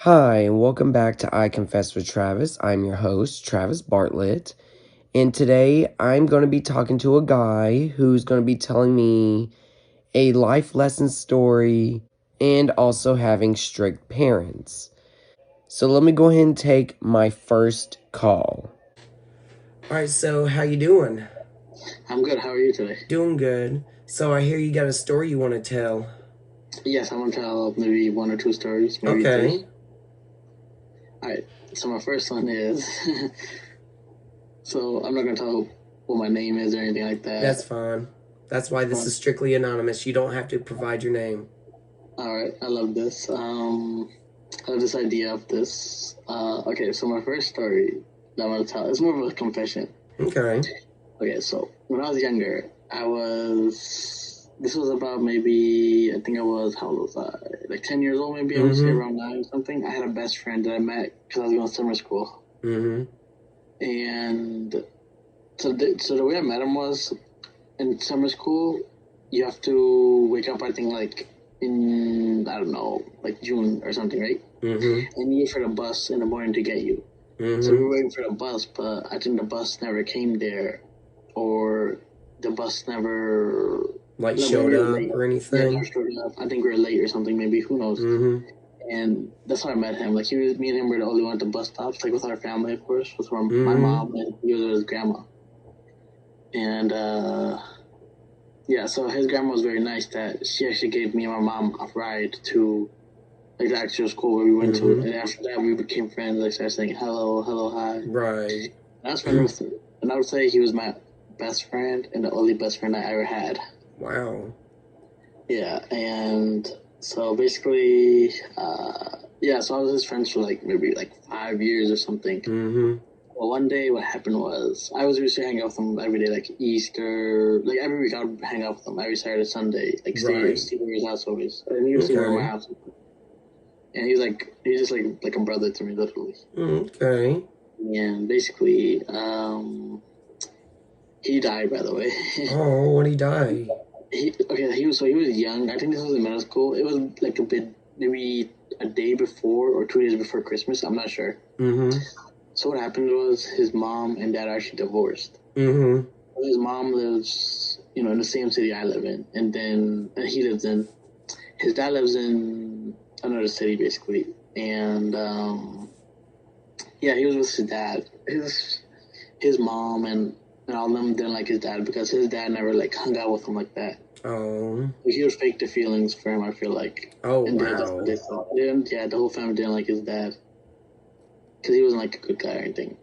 Hi, and welcome back to I Confess with Travis. I'm your host, Travis Bartlett, and today I'm going to be talking to a guy who's going to be telling me a life lesson story and also having strict parents. So let me go ahead and take my first call. Alright, so how you doing? I'm good. How are you today? Doing good. So I hear you got a story you want to tell. Yes, I'm gonna tell maybe one or two stories, maybe Okay. three. All right. So my first one is, so I'm not gonna tell what my name is or anything like that. That's fine. That's why this is strictly anonymous. You don't have to provide your name. All right. I love this. I love this idea of this. Okay. So my first story that I'm gonna tell is more of a confession. Okay. Okay. So when I was younger, this was about maybe, I think I was, how old was I? Like 10 years old, maybe. I would say around 9 or something. I had a best friend that I met because I was going to summer school. And so the way I met him was in summer school, you have to wake up, I think, like in, I don't know, like June or something, right? And you wait for the bus in the morning to get you. So we were waiting for the bus, but I think the bus never came there, or the bus never showed up late. or anything. Yeah, never showed up. I think we were late or something, maybe, who knows. And that's how I met him. Like, me and him were the only one at the bus stops, like with our family, of course, with my mom, and he was with his grandma. And yeah, so his grandma was very nice that she actually gave me and my mom a ride to like the actual school where we went to, and after that we became friends. Like, started saying hello, hi. Right. And I was friends with him, and I would say he was my best friend and the only best friend I ever had. Wow. Yeah, and so basically, yeah, so I was his friend for like maybe like 5 years or something. Well, one day what happened was I was used to hang out with him every day, like Easter, like every week I would hang out with him every Saturday, Sunday, like stay at his house always. And he used to go to my house. And he's just like a brother to me, literally. Okay. And basically, he died, by the way. Oh, when he died? He was young. I think this was in middle school. It was like a bit, maybe a day before or 2 days before Christmas. I'm not sure. So what happened was his mom and dad actually divorced. His mom lives, in the same city I live in, and then he lives in. His dad lives in another city, basically, and yeah, he was with his dad. His mom and all of them didn't like his dad because his dad never like hung out with him like that. Oh. He would fake the feelings for him, I feel like. Oh, and wow. Yeah, the whole family didn't like his dad because he wasn't like a good guy or anything.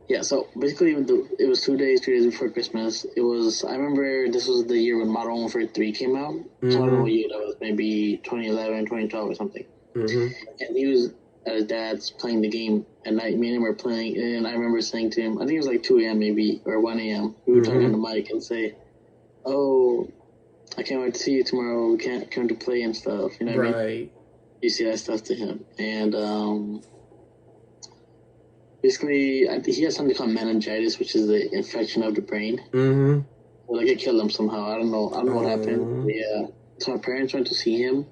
Yeah, so basically it was 2 days before Christmas. I remember this was the year when Modern Warfare 3 came out. So I don't know what year that was, maybe 2011, 2012 or something. And he was at his dad's playing the game at night. Me and him were playing, and I remember saying to him, I think it was like 2 a.m. maybe, or 1 a.m. We were talking on the mic and say, oh, I can't wait to see you tomorrow. We can't come to play and stuff, you know what I mean? You see that stuff to him. And basically, I think he has something called meningitis, which is the infection of the brain. Like it killed him somehow. I don't know what happened. Yeah. So my parents went to see him.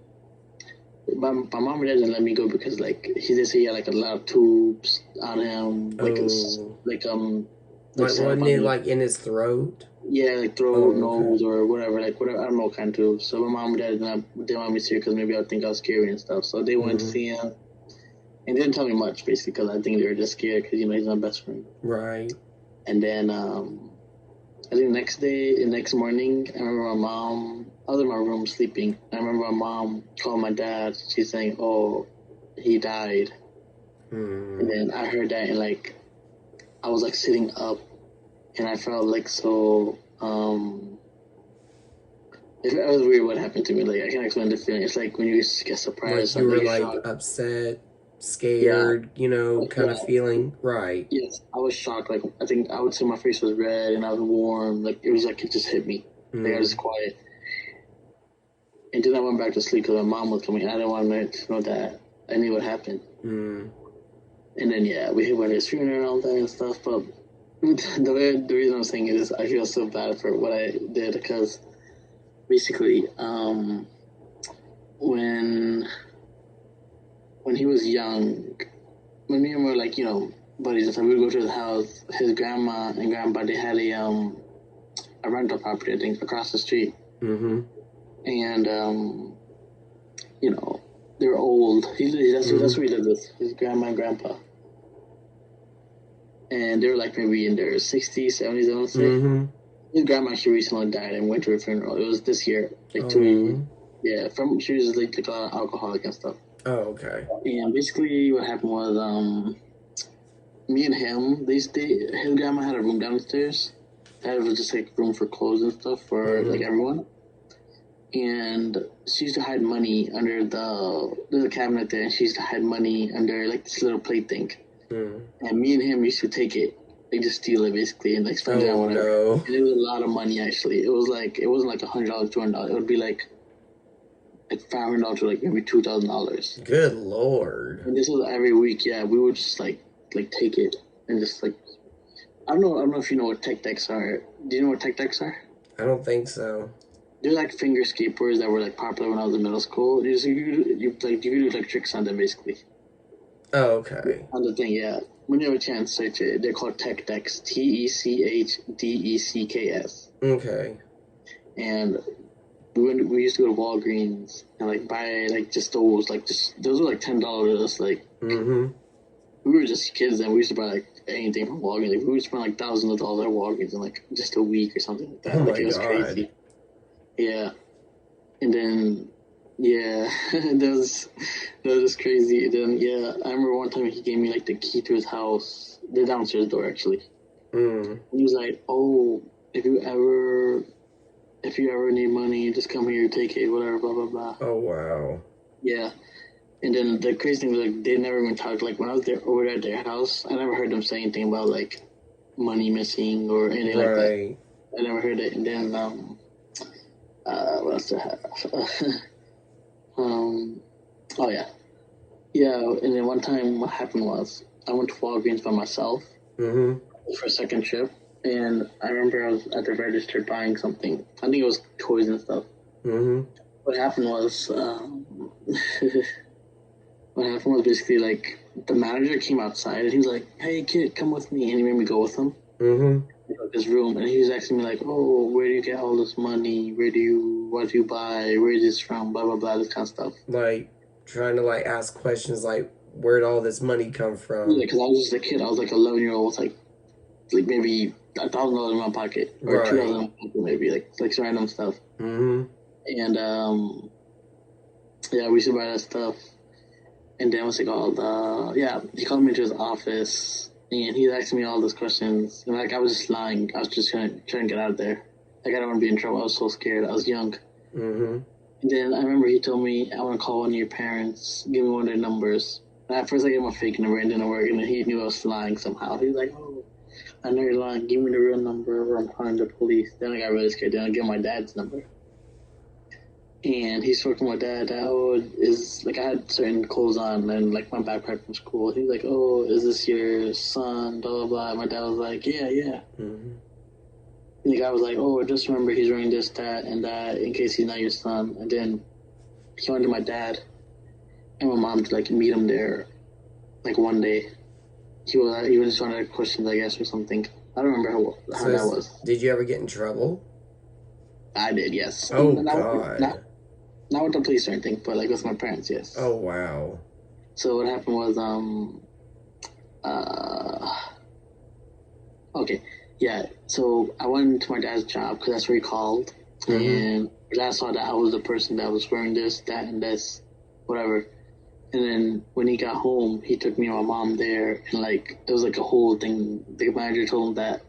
My mom and dad didn't let me go because like they say he had like a lot of tubes on him, like wasn't it like in his throat? Yeah, like throat, nose, or whatever. I don't know what kind of tubes. So my mom and dad didn't want me to see because maybe I would think I was scary and stuff. So they went to see him. And they didn't tell me much, basically, because I think they were just scared because, he's my best friend. Right. And then, I think the next morning, I remember I was in my room sleeping. I remember my mom called my dad. She's saying, oh, he died. And then I heard that, and, like, I was, like, sitting up, and I felt, like, so, it was weird what happened to me. Like, I can't explain the feeling. It's like when you get surprised. Like you were, like, upset, scared, kind of feeling. Right. Yes, I was shocked. Like, I think I would say my face was red and I was warm. Like, it was like it just hit me. Like, I was quiet. And then I went back to sleep because my mom was coming. I didn't want to know that I knew what happened. And then, yeah, we went to his funeral and all that and stuff. But the reason I'm saying it is I feel so bad for what I did because basically, when when he was young, when me and we were like, buddies and stuff, we would go to his house. His grandma and grandpa, they had a rental property, I think, across the street. Mm-hmm. And, they were old. That's where he lived with, his grandma and grandpa. And they were like maybe in their 60s, 70s, I want to say. Mm-hmm. His grandma actually recently died and went to her funeral. It was this year, like 2 years. Yeah, she was like a lot of alcoholic and stuff. Oh, okay. And basically, what happened was, me and him, his grandma had a room downstairs. That was just like room for clothes and stuff for like everyone. And she used to hide money under there's a cabinet there, and she used to hide money under like this little plate thing. And me and him used to take it, like just steal it basically, and like spend it on whatever. No. And it was a lot of money actually. It wasn't like $100, $200. It would be like $500 to like maybe $2,000. Good Lord. And this was every week. Yeah, we would just like take it and just like, I don't know if you know what tech decks are. Do you know what tech decks are? I don't think so. They're like finger skateboards that were like popular when I was in middle school. You could do like tricks on them basically. Oh, okay. On the thing, yeah. When you have a chance, search it. They're called tech decks. TECHDECKS. Okay. And we used to go to Walgreens and like buy like just those those were like $10. Like we were just kids and we used to buy like anything from Walgreens. Like we would spend like thousands of dollars at Walgreens in like just a week or something like that. Oh like my it was God. crazy. Yeah. And then that was just crazy. And then I remember one time he gave me like the key to his house, the downstairs door actually. And he was like, "Oh, if you ever need money, just come here, take it, whatever, blah blah blah." Oh wow. Yeah. And then the crazy thing was like they never even talked. Like when I was over at their house, I never heard them say anything about like money missing or anything like that. I never heard it. And then what else do I have? Oh yeah. And then one time what happened was I went to Walgreens by myself for a second trip, and I remember I was at the register buying something. I think it was toys and stuff. What happened was basically like the manager came outside and he was like, "Hey kid, come with me," and he made me go with him. His room, and he was asking me like, "Oh, where do you get all this money? What do you buy? Where is this from? Blah blah blah, this kind of stuff." Like trying to like ask questions like, "Where'd all this money come from?" Yeah, because I was just a kid. I was like 11-year-old, like maybe $1,000 in my pocket or $2,000 in my pocket, maybe like random stuff. And we used to buy that stuff. And then what's it called? He called me into his office. And he asked me all those questions. And like I was just lying. I was just trying to get out of there. Like I don't want to be in trouble. I was so scared. I was young. And then I remember he told me, "I want to call one of your parents. Give me one of their numbers." And at first I gave him a fake number and it didn't work. And then he knew I was lying somehow. He was like, "Oh, I know you're lying. Give me the real number or I'm calling the police." Then I got really scared. Then I gave my dad's number. And he spoke to my dad. I had certain clothes on and like my backpack from school. He's like, "Oh, is this your son?" Blah blah blah. My dad was like, "Yeah." And the guy was like, "Oh, just remember he's wearing this, that, and that in case he's not your son." And then he went to my dad and my mom to like meet him there, like one day. He was just one of the questions, I guess, or something. I don't remember how that was. Did you ever get in trouble? I did, yes. Oh God. Not with the police or anything, but like with my parents, yes. Oh wow. So what happened was, so I went to my dad's job because that's where he called, and my dad saw that I was the person that was wearing this, that, and this, whatever. And then when he got home, he took me and my mom there, and like it was like a whole thing. The manager told him that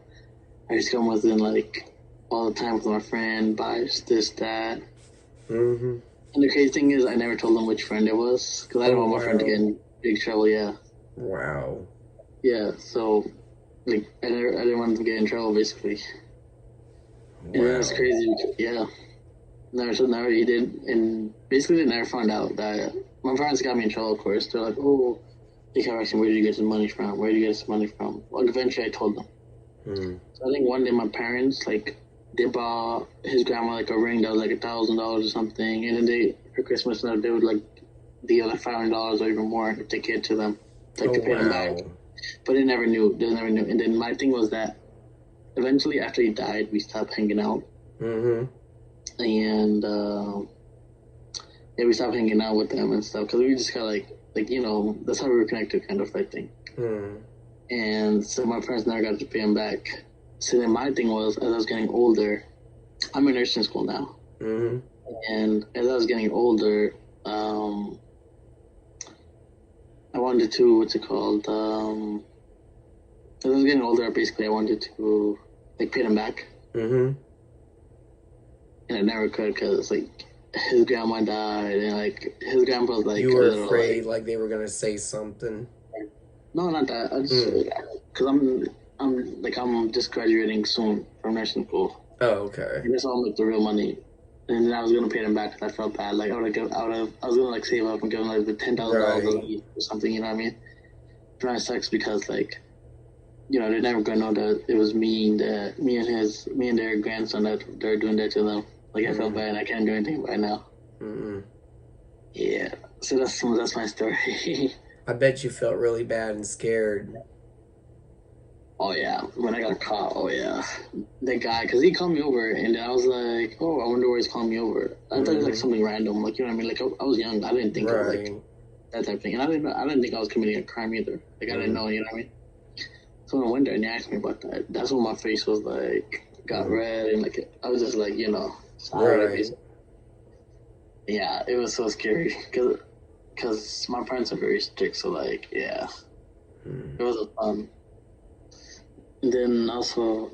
I used to come with him like all the time with my friend, buy this, that. And the crazy thing is, I never told him which friend it was because I didn't want my friend to get in big trouble. Yeah. Wow. Yeah. So, like, I didn't want him to get in trouble, basically. Wow. And that's crazy. Yeah. Never he did, and basically they never found out that my parents got me in trouble. Of course, they're like, "Oh, they kept asking, where did you get this money from? Where did you get this money from?" Well, eventually I told them. So I think one day my parents they bought his grandma like a ring that was like $1,000 or something, and then for Christmas now they would like they give like $500 or even more if they cared to them, like Oh, to pay them back. wow. But they never knew. They never knew. And then my thing was that eventually, after he died, we stopped hanging out. Mm-hmm. And yeah, we stopped hanging out with them and stuff because we just kind of that's how we were connected, kind of like thing. Mm. And so my parents never got to pay him back. So then my thing was, as I was getting older, I'm in nursing school now. Mm-hmm. And as I was getting older, I wanted to, what's it called? As I was getting older, basically, I wanted to, like, pay them back. Mm-hmm. And I never could because, like, his grandma died, and, like, his grandpa was, like, You were afraid, like, they were going to say something? No, not that. I just, because I'm just graduating soon from nursing school. Oh, okay. And that's all make the real money. And then I was gonna pay them back because I felt bad. Like I was gonna like save up and give them like the $10,000 a week or something. You know what I mean? But it sucks because like, they're never gonna know that it was me and their grandson that they're doing that to them. Like I felt bad. I can't do anything right now. Mm-mm. Yeah. So that's my story. I bet you felt really bad and scared. Oh yeah, when I got caught. Oh yeah, that guy, because he called me over, and then I was like, oh, I wonder where he's calling me over. I thought it was like something random, like you know what I mean. Like I was young, I didn't think of like that type of thing, and I didn't think I was committing a crime either. Like I didn't know, you know what I mean. So when I went there and he asked me about that, that's when my face was like got red, and like I was just like sorry. Yeah, it was so scary because my parents are very strict, so like yeah, it was fun. And then also,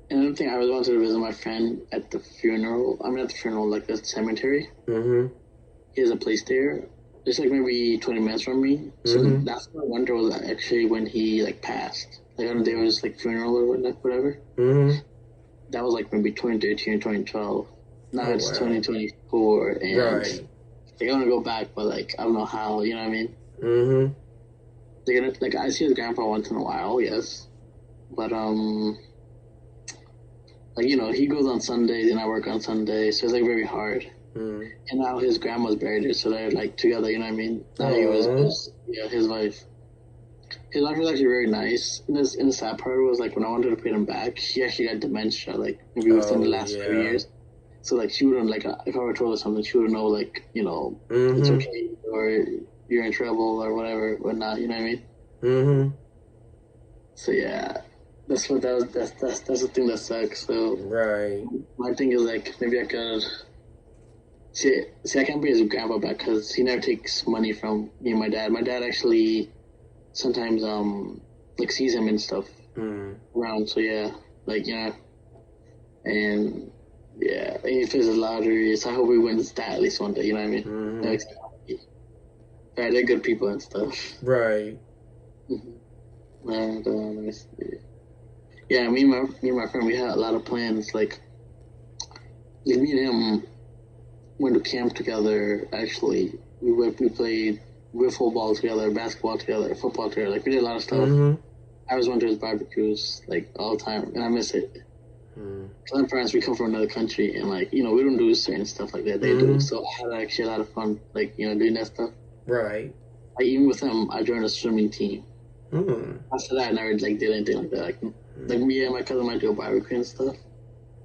another thing, I really wanted to visit my friend at the funeral. I mean, at the funeral, like the cemetery. Mm-hmm. He has a place there. It's like maybe 20 minutes from me. So that's what I wonder was actually when he like passed. Like on the day of his like funeral or whatever. Mm-hmm. That was like maybe 2013 or 2012. Now it's 2024, and like I want to go back, but like I don't know how. You know what I mean? Mm-hmm. Like I see his grandpa once in a while, yes, but like he goes on Sundays and I work on Sundays, so it's like very hard. And now his grandma's buried there, so they're like together. You know what I mean? Now he was his wife. His wife was actually very nice. And the sad part was like when I wanted to pay him back, he actually got dementia, like maybe within the last 5 years. So like she wouldn't like if I were told her something, she would know like it's okay or you're in trouble or whatnot. You know what I mean? Mm-hmm. So yeah, that's the thing that sucks. So my thing is like maybe I could see I can't pay his grandpa back because he never takes money from me and my dad. My dad actually sometimes like sees him and stuff around. So yeah, like and yeah, if it's a lottery, so I hope he wins that at least one day. You know what I mean? Mm-hmm. Right, they're good people and stuff. Right. And let me see. Yeah, me and my friend, we had a lot of plans. Like me and him went to camp together. Actually, we played wiffle ball together, basketball together, football together. Like we did a lot of stuff. I always went to his barbecues like all the time, and I miss it. Cause I'm parents, we come from another country, and like we don't do certain stuff like that they do. So I had actually a lot of fun, like doing that stuff. Right. Like even with him, I joined a swimming team. After that, I never like did anything like that. Like me and my cousin might do a barbecue and stuff,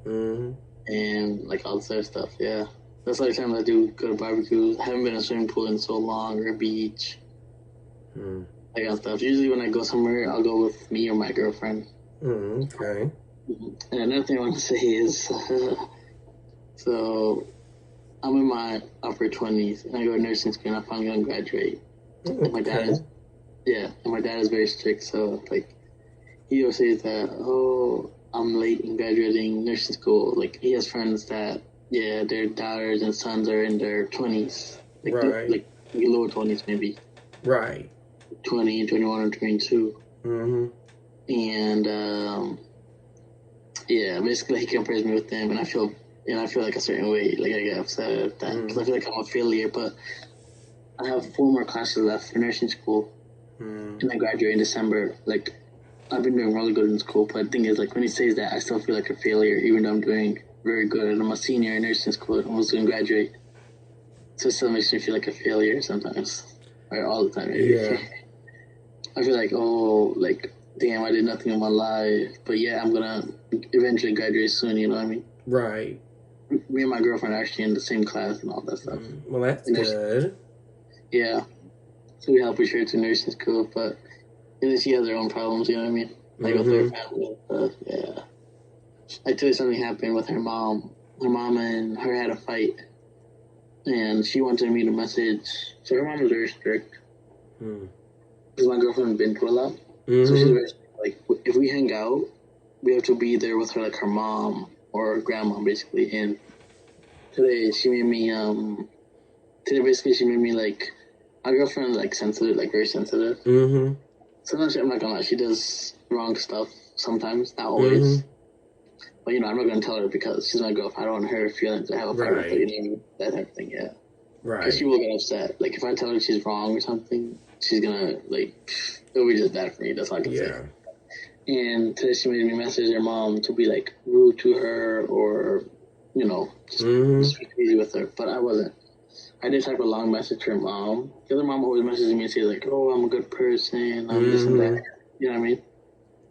and like all this other stuff. Yeah, that's the only time I do go to barbecues. I haven't been in a swimming pool in so long, or a beach. Like that stuff. Usually when I go somewhere, I'll go with me or my girlfriend. Okay. And another thing I want to say is, so I'm in my upper 20s, and I go to nursing school, and I'm finally gonna graduate. And my dad is very strict, so like he always says that, oh, I'm late in graduating nursing school. Like he has friends that their daughters and sons are in their 20s, like lower 20s maybe, 20, 21, or 22. And basically he compares me with them, and I feel like a certain way, like I get upset at that because I feel like I'm a failure. But I have 4 more classes left for nursing school, and I graduate in December. Like I've been doing really good in school, but the thing is, like when he says that, I still feel like a failure, even though I'm doing very good, and I'm a senior in nursing school, and almost going to graduate. So it still makes me feel like a failure sometimes, or all the time maybe. Yeah. I feel like, oh, like, damn, I did nothing in my life, but yeah, I'm gonna eventually graduate soon. You know what I mean? Right. Me and my girlfriend are actually in the same class and all that stuff. Well, that's And good. yeah, so we help each other to nursing school, but and then she has her own problems. You know what I mean? Like with her family and stuff. Yeah. I tell you something happened with her mom. Her mom and her had a fight, and she wanted me to message. So her mom was very strict. Because my girlfriend been through a lot, so she's very strict. Like if we hang out, we have to be there with her, like her mom or grandma, basically. And today she made me Today basically she made me like my girlfriend like sensitive, like very sensitive. Sometimes I'm not gonna lie, she does wrong stuff sometimes, not always. But, you know, I'm not going to tell her because she's my girlfriend. I don't want her feelings to have a fight with her, you know, that type of thing, yeah. Right. Because she will get upset. Like, if I tell her she's wrong or something, she's going to, like, it'll be just bad for me. That's all I can say. And today she made me message her mom to be, like, rude to her or, you know, just be crazy with her. But I wasn't. I did type a long message to her mom. The other mom always messages me and says, like, oh, I'm a good person, I'm this and that. You know what I mean?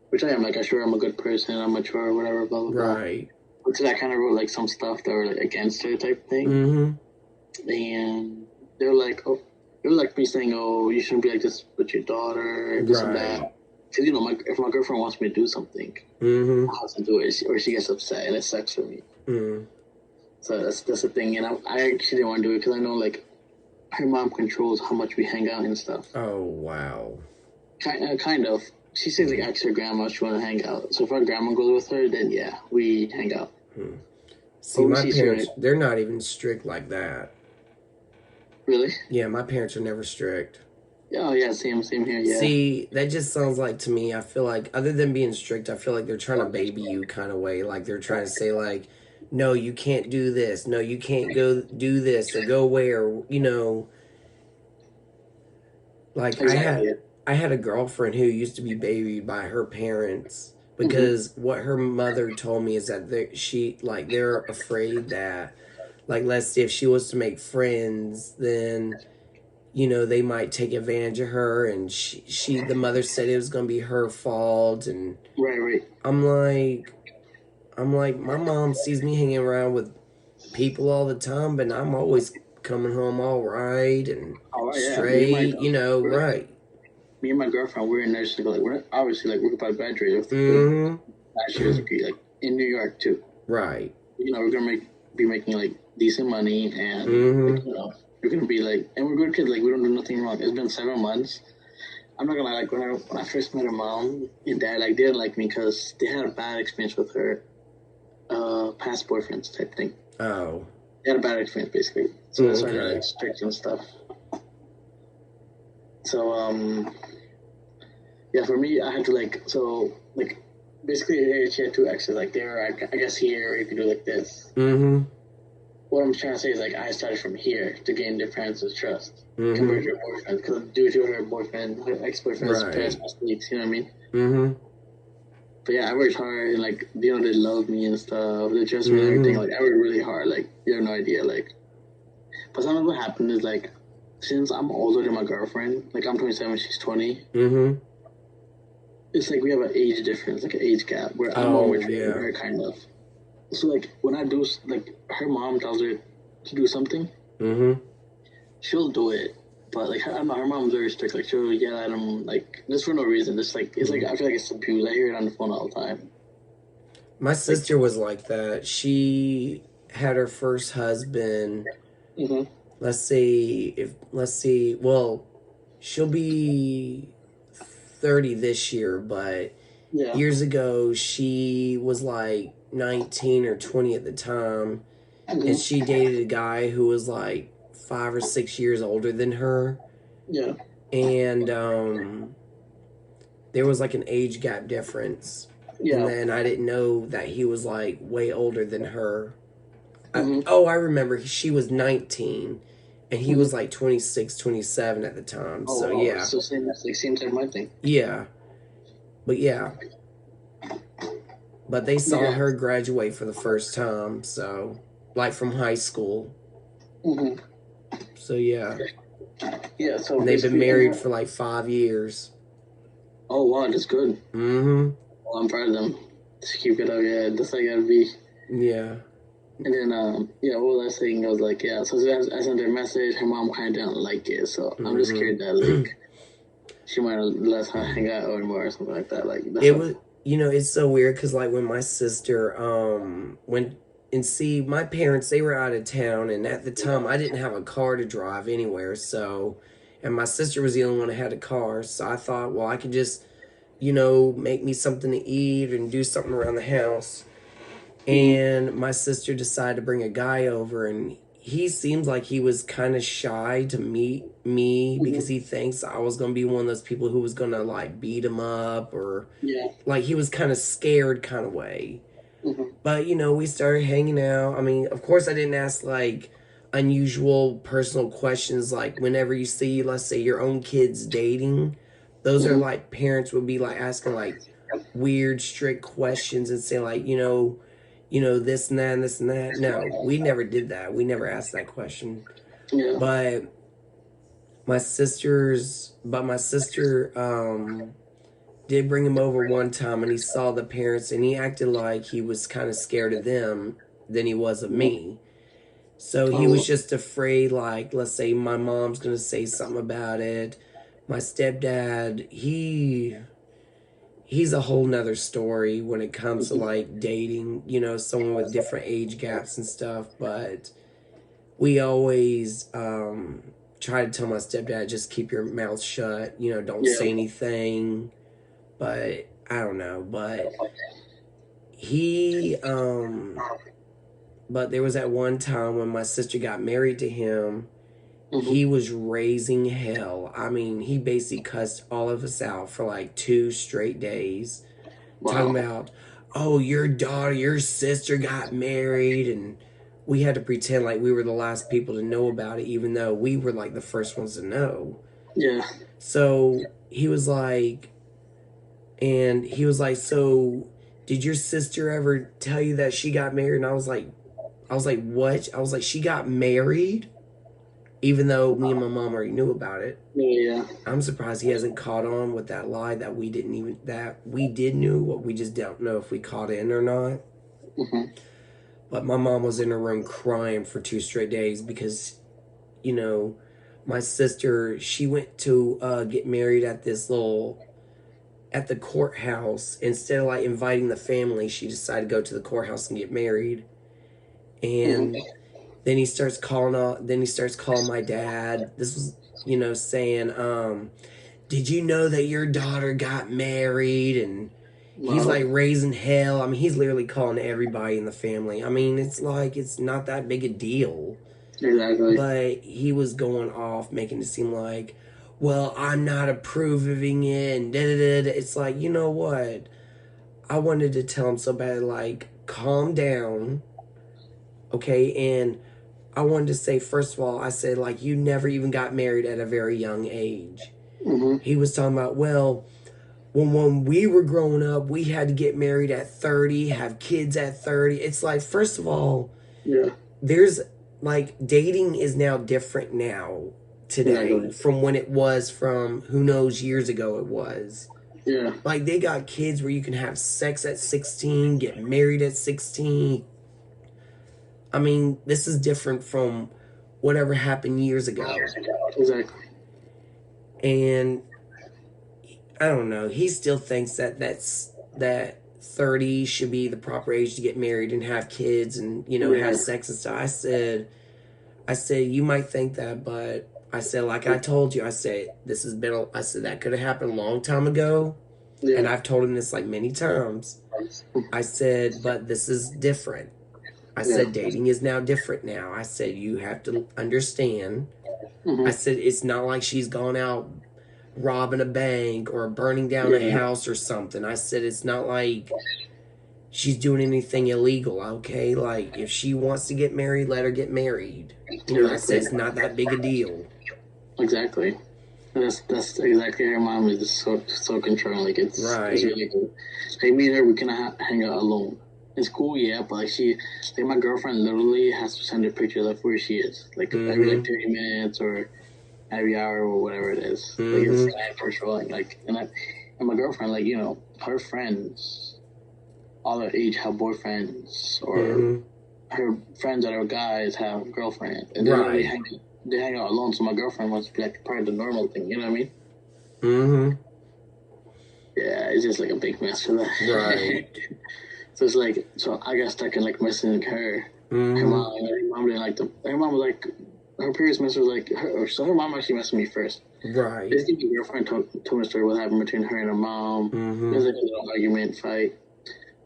Which I am, like, I sure I'm a good person, I'm mature, whatever, blah, blah, blah. Right. But today I kind of wrote, like, some stuff that were, like, against her type thing. And they were like, oh, it was like me saying, oh, you shouldn't be like this with your daughter, this and that. Because, you know, if my girlfriend wants me to do something, I have to do it, or she gets upset, and it sucks for me. So that's the thing. And I actually didn't want to do it because I know, like, her mom controls how much we hang out and stuff. Oh, wow. Kind of. She says, like, ask her grandma if she want to hang out. So if our grandma goes with her, then, yeah, we hang out. See, my parents, they're not even strict like that. Really? Yeah, my parents are never strict. Oh, yeah, same here, yeah. See, that just sounds like, to me, I feel like, other than being strict, I feel like they're trying to baby you kind of way. Like, they're trying to say, like, no, you can't do this. No, you can't go do this or go where, you know. Like, exactly. I had a girlfriend who used to be babied by her parents because what her mother told me is that they're afraid that, like, let's say if she was to make friends, then, you know, they might take advantage of her, and the mother said it was going to be her fault, and right. I'm like, my mom sees me hanging around with people all the time, but I'm always coming home all right and straight, you know, right. Me and my girlfriend, we're in nursing school. Like, we're obviously, like, we're about to graduate. Last year's degree, like, in New York, too. Right. You know, we're going to be making, like, decent money, and, like, you know, we're going to be, like, and we're good kids. Like, we don't do nothing wrong. It's been 7 months. I'm not going to lie, like, when I first met her mom and dad, like, they didn't like me because they had a bad experience with her past boyfriends type thing. Oh. They had a bad experience, basically. So that's why they're, like, strict and stuff. So, yeah, for me, I had to, like, so, like, basically, she had two exes. Like, they were, I guess, here, you could do like this. What I'm trying to say is, like, I started from here to gain their parents' trust. Compared to her boyfriend. Because due to her boyfriend, her ex-boyfriend's past mistakes, you know what I mean? But yeah, I worked hard, and, like, you know, they love me and stuff. They trust me and everything. Like, I worked really hard. Like, you have no idea. Like, but sometimes what happened is, like, since I'm older than my girlfriend, like, I'm 27, she's 20. It's like we have an age difference, like an age gap, where I'm always with her, kind of. So, like, when I do, like, her mom tells her to do something, she'll do it. But, like, I don't know, her mom's very strict. Like, she'll yell at him, like, just for no reason. Just, like, it's like, I feel like it's abuse. I hear it on the phone all the time. My sister was like that. She had her first husband. Let's see, well, she'll be 30 this year, but years ago, she was like 19 or 20 at the time, and she dated a guy who was like 5 or 6 years older than her. Yeah. And there was like an age gap difference. Yeah. And then I didn't know that he was like way older than her. I remember she was 19 and he was like 26, 27 at the time. Oh, so, yeah. So same time my thing. Yeah. But, yeah. But they saw her graduate for the first time, so, like, from high school. So yeah. Yeah, so And they've been married for like 5 years. Oh wow, that's good. Mm-hmm. Well, I'm proud of them. Just keep it up, yeah. That's how you gotta be. Yeah. And then, yeah, what was I saying? I was like, yeah. So I sent her a message. Her mom kind of didn't like it, so I'm just scared that like she might let her hang out anymore or something like that. Like that's it was, it's so weird because like when my sister went and see my parents, they were out of town, and at the time I didn't have a car to drive anywhere, so and my sister was the only one that had a car, so I thought, well, I could just make me something to eat and do something around the house. And my sister decided to bring a guy over, and he seems like he was kind of shy to meet me because he thinks I was going to be one of those people who was going to like beat him up, or like he was kind of scared kind of way. But we started hanging out. I mean, of course I didn't ask like unusual personal questions like whenever you see, let's say, your own kids dating, those are like parents would be like asking like weird strict questions and say like this and that and this and that. No, we never did that. We never asked that question. Yeah. But my sister did bring him over one time, and he saw the parents, and he acted like he was kind of scared of them than he was of me. So he was just afraid, like, let's say my mom's going to say something about it. My stepdad, he's a whole nother story when it comes to like dating, someone with different age gaps and stuff. But we always try to tell my stepdad, just keep your mouth shut, don't say anything. But I don't know. But but there was that one time when my sister got married to him. He was raising hell. I mean, he basically cussed all of us out for like 2 straight days. Wow. Talking about, oh, your sister got married, and we had to pretend like we were the last people to know about it, even though we were like the first ones to know. Yeah. So he was like, so did your sister ever tell you that she got married? And I was like, what? I was like, she got married? Even though me and my mom already knew about it. Yeah. I'm surprised he hasn't caught on with that lie that we did knew, what we just don't know if we caught in or not. But my mom was in her room crying for 2 straight days because, my sister, she went to get married at the courthouse. Instead of like inviting the family, she decided to go to the courthouse and get married. And then he starts calling my dad. This was, saying, did you know that your daughter got married? And he's like raising hell. I mean, he's literally calling everybody in the family. I mean, it's like, it's not that big a deal. Exactly. But he was going off, making it seem like, well, I'm not approving it, and da-da-da-da. It's like, you know what? I wanted to tell him so bad, like, calm down, okay? And I wanted to say, first of all, I said, like, you never even got married at a very young age. He was talking about, well, when we were growing up, we had to get married at 30, have kids at 30. It's like, first of all, there's, like, dating is now different now, today, from when it was from who knows years ago it was. Yeah. Like, they got kids where you can have sex at 16, get married at 16. I mean, this is different from whatever happened years ago. Exactly. And I don't know. He still thinks that 30 should be the proper age to get married and have kids and, have sex and stuff. I said, you might think that, but I said, like I told you, I said, I said, that could have happened a long time ago. Yeah. And I've told him this like many times. I said, but this is different. I said, dating is now different now. I said, you have to understand. I said, it's not like she's gone out robbing a bank or burning down a house or something. I said, it's not like she's doing anything illegal, okay? Like, if she wants to get married, let her get married. I said, it's not that big a deal. Exactly. That's exactly her mom is just so controlling. Like, it's really good. Like, me and her, we cannot hang out alone. in school, yeah, but like my girlfriend literally has to send a picture of where she is, like every like 30 minutes or every hour or whatever it is. Like it's time for trolling, like and my girlfriend, like her friends, all her age have boyfriends or her friends that are guys have girlfriends, and they literally hang out alone. So my girlfriend wants to be like part of the normal thing. You know what I mean? Yeah, it's just like a big mess for that. Right. So it's like, so I got stuck in like messaging her. Her mom, and her mom didn't like them. Her mom was like, her previous message was like, so her mom actually messaged me first. Right. This girlfriend told me a story what happened between her and her mom. It was like a little argument, fight.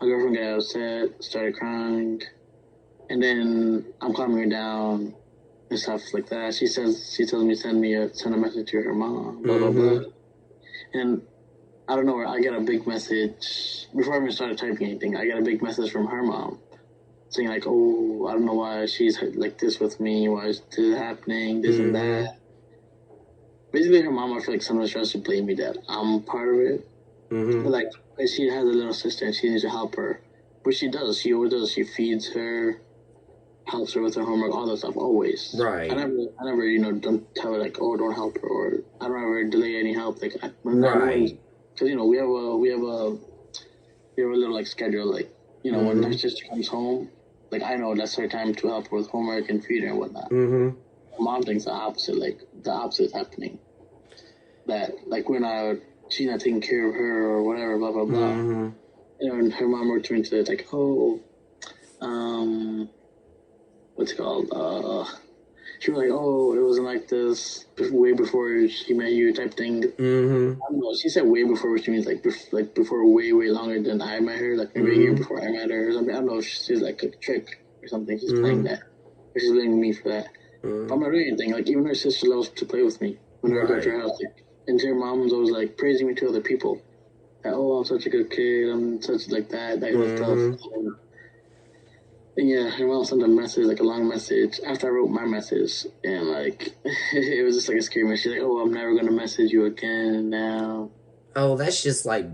My girlfriend got upset, started crying, and then I'm calming her down and stuff like that. She tells me send a message to her mom, blah blah blah, and I don't know where I got a big message before I even started typing anything. I got a big message from her mom saying like, "Oh, I don't know why she's like this with me. Why is this happening? This and that." Basically, her mom, I feel like sometimes tries to blame me that I'm part of it. But like, she has a little sister and she needs to help her, but she does. She always does. She feeds her, helps her with her homework, all that stuff. Always. Right. I never, don't tell her like, "Oh, don't help her," or I don't ever delay any help. Like, right. Because we have a little like schedule. Like, when my sister comes home, like I know that's her time to help her with homework and feed her and whatnot. Mom thinks the opposite. Like the opposite is happening. That like she's not taking care of her or whatever. Blah blah blah. And her mom returned to it like, "Oh, what's it called? She was like, "Oh, it wasn't like this way before she met you," type thing. I don't know. She said way before, which means like before way longer than I met her, like maybe a year before I met her or something. I don't know. She's like a trick or something. She's playing that. Or she's blaming me for that. But I'm not doing anything. Like even her sister loves to play with me whenever I go to her house. Like, and her mom's always like praising me to other people. Like, "Oh, I'm such a good kid. I'm such like that kind of stuff." And yeah, her mom sent a message, like a long message, after I wrote my message. And like, it was just like a scary message. She's like, "Oh, I'm never going to message you again now." Oh, that's just like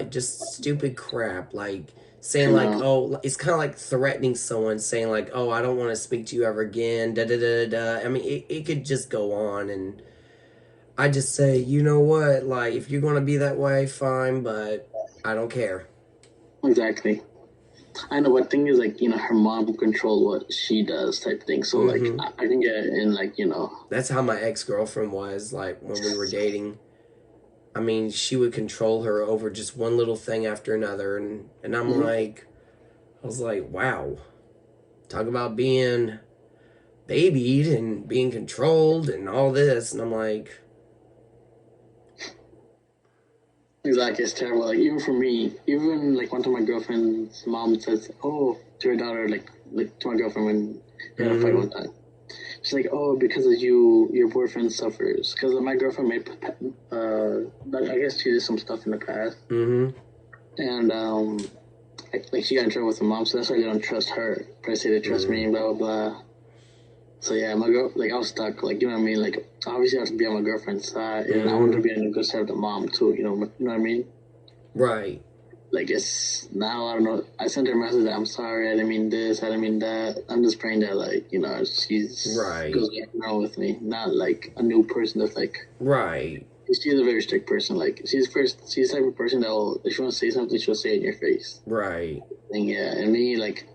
just stupid crap. Like saying like, oh, it's kind of like threatening someone, saying like, "Oh, I don't want to speak to you ever again." Da da da da. I mean, it could just go on, and I just say, you know what? Like, if you're gonna be that way, fine, but I don't care. Exactly. I know, but thing is, like, her mom will control what she does, type thing. So, like, I can get in, like, That's how my ex-girlfriend was, like, when we were dating. I mean, she would control her over just one little thing after another, and I'm like, I was like, wow. Talk about being babied and being controlled and all this, and I'm like... Exactly, it's terrible. Like, even for me, even, like, one time my girlfriend's mom says, "Oh," to her daughter, like to my girlfriend when they had a fight one time. She's like, "Oh, because of you, your boyfriend suffers." Because my girlfriend made, I guess she did some stuff in the past. And, like, she got in trouble with her mom, so that's why they don't trust her. But I say they trust me, blah, blah, blah. So, yeah, my girl, like, I was stuck. Like, you know what I mean? Like, obviously I have to be on my girlfriend's side, and I wanted to be on the good side of the mom, too, you know what I mean? Right. Like, it's now, I don't know. I sent her a message that I'm sorry, I didn't mean this, I didn't mean that. I'm just praying that, like, she's goes around with me, not like a new person that's like. Right. She's a very strict person. Like, she's the type of person that will, if she wants to say something, she'll say it in your face. Right. And yeah, and me, like,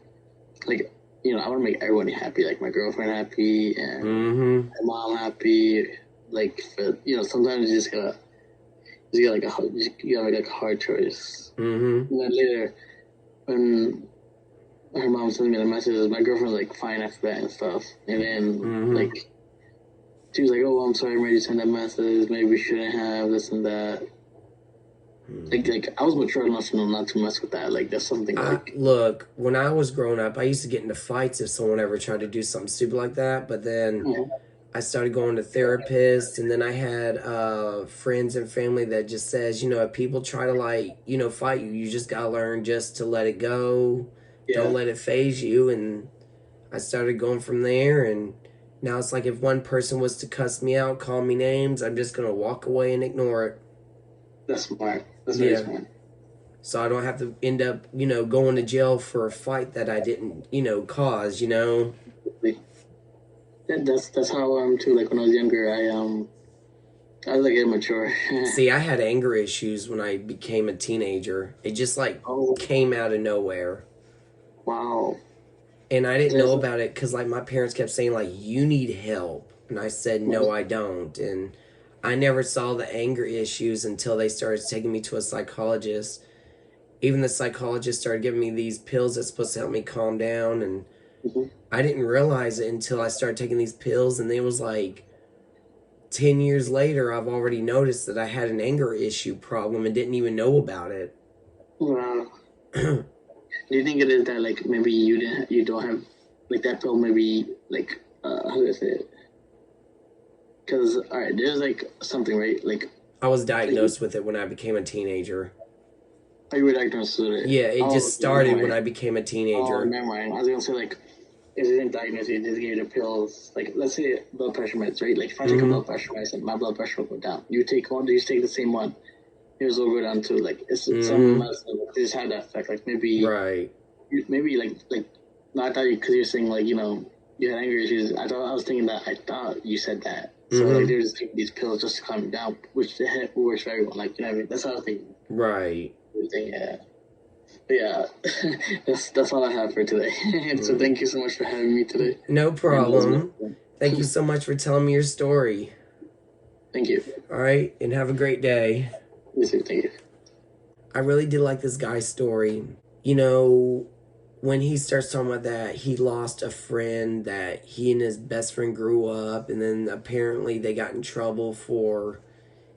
I want to make everyone happy, like my girlfriend happy and my mom happy. Like, but, sometimes you gotta like you gotta make like a hard choice. And then later, when her mom sends me the messages, my girlfriend's like fine after that and stuff. And then like, she was like, "Oh, I'm sorry, I made you send that message. Maybe we shouldn't have this and that." Like I was mature enough to know not to mess with that. Like, that's something like... Look, when I was growing up, I used to get into fights if someone ever tried to do something stupid like that. But then I started going to therapists, and then I had friends and family that just says, if people try to, like, fight you, you just gotta learn just to let it go. Yeah. Don't let it phase you. And I started going from there, and now it's like if one person was to cuss me out, call me names, I'm just gonna walk away and ignore it. That's smart. That's very smart. so I don't have to end up, going to jail for a fight that I didn't, cause, That's how too. Like when I was younger, I was like immature. See, I had anger issues when I became a teenager. It just like came out of nowhere. Wow. And I didn't know about it because like my parents kept saying like, you need help, and I said no, I don't. And I never saw the anger issues until they started taking me to a psychologist. Even the psychologist started giving me these pills that's supposed to help me calm down, and I didn't realize it until I started taking these pills, and it was like 10 years later I've already noticed that I had an anger issue problem and didn't even know about it. Wow. Do you think it is that like maybe you don't have like that pill, maybe like how do I say it? Because all right, there's like something, right? Like I was diagnosed with it when I became a teenager. Oh, you were diagnosed with it? Yeah, it just started when I became a teenager. Oh, never mind. I was gonna say like, if they didn't diagnose you, they just gave you the pills. Like, let's say blood pressure meds, right? Like, if I take a blood pressure medicine, my blood pressure will go down. You take one, you take the same one, yours will go down too. Like, it's some medicine. They just have that effect. Like maybe, right? Maybe like. No, I thought because you're saying like you had anger issues. I was thinking that I thought you said that. So like they're just taking these pills just to calm you down, which works for everyone. Like what I mean? That's how I was thinking. Right. Yeah. But yeah, that's all I have for today. So thank you so much for having me today. No problem. Thank you so much for telling me your story. Thank you. All right, and have a great day. You too. Thank you. I really did like this guy's story. When he starts talking about that, he lost a friend that he and his best friend grew up, and then apparently they got in trouble for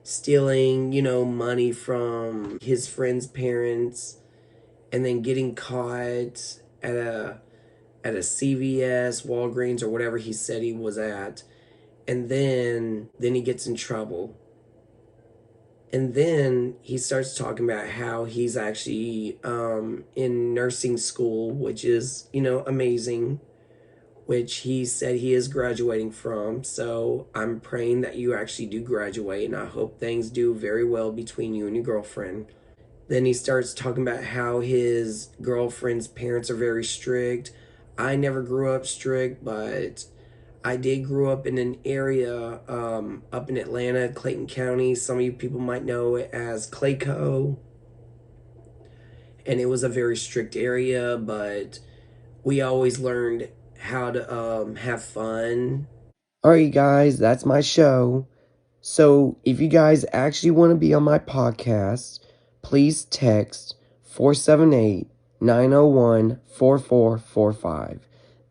stealing, money from his friend's parents, and then getting caught at a CVS, Walgreens, or whatever he said he was at, and then he gets in trouble. And then he starts talking about how he's actually in nursing school, which is, amazing, which he said he is graduating from. So I'm praying that you actually do graduate, and I hope things do very well between you and your girlfriend. Then he starts talking about how his girlfriend's parents are very strict. I never grew up strict, but I did grow up in an area up in Atlanta, Clayton County. Some of you people might know it as Clayco. And it was a very strict area, but we always learned how to have fun. Alright, guys, that's my show. So if you guys actually want to be on my podcast, please text 478-901-4445.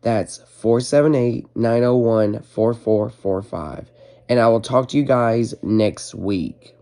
That's 478-901-4445. And I will talk to you guys next week.